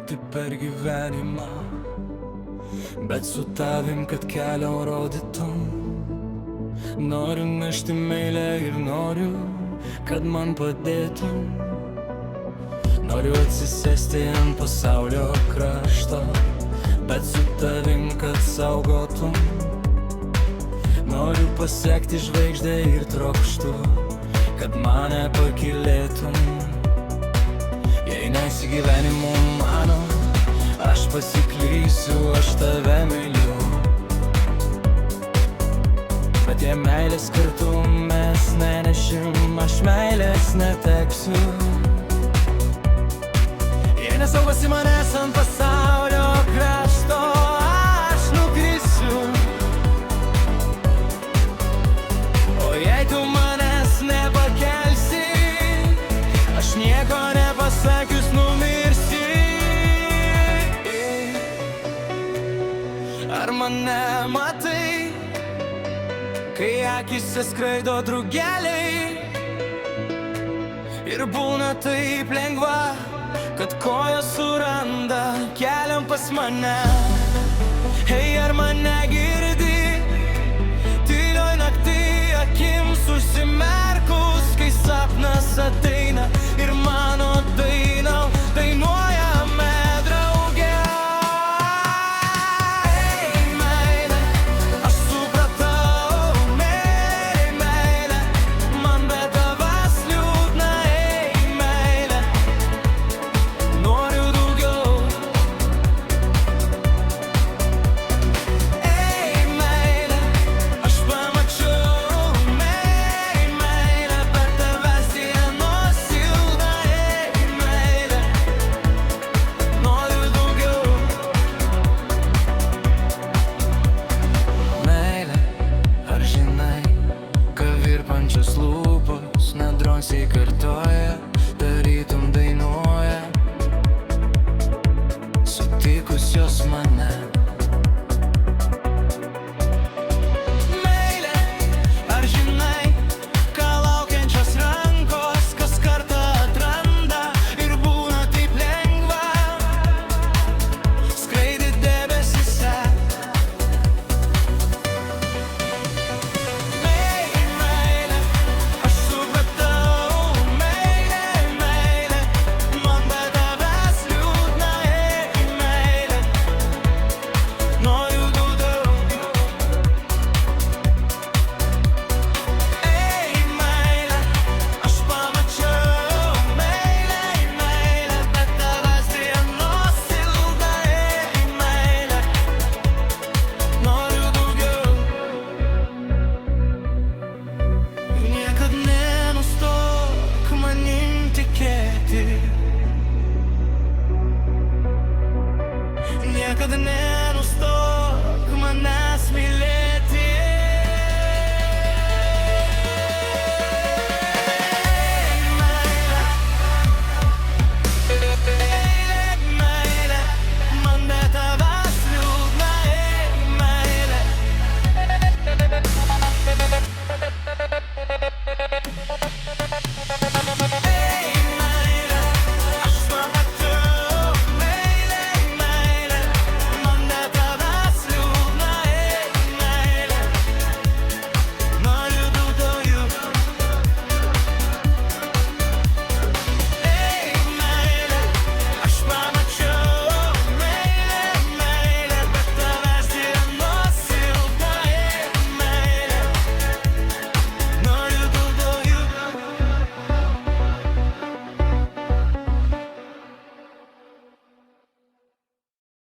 eiti per gyvenimą, bet su tavim, kad kelią rodytum. Noriu nešti meilę ir noriu, kad man padėtum. Noriu atsisėsti ant pasaulio krašto, bet su tavim, kad saugotum. Noriu pasiekti žvaigždę ir trokštu, kad mane pakylėtum. Jei nesi gyvenimu mano, aš pasiklysiu, aš tave myliu. Bet jei meilės kartu mes nenešim, aš meilės neteksiu. Jei nesaugosi manęs ant pasaulio krašto, aš nukrisiu. O jei tu manęs nepakelsi, aš nieko nepasakius numirsi. Ar mane matai, kai akise skraido drugeliai? Ir būna taip lengva, kad kojos suranda keliam pas mane. Hei, ar mane girdi? Tylioj nakty akims užsimerkus, kai sapnas ateina ir mano dainą dainuojame drauge. Ei, meile, aš supratau, meile, man be tavęs liūdna. Ei, meile, noriu daugiau. Ei, meile, aš pamačiau, meile, be tavęs dienos ilga. Ei, meile, noriu daugiau. Meile, ar žinai, kad virpančios lūpos nedrąsiai kartoja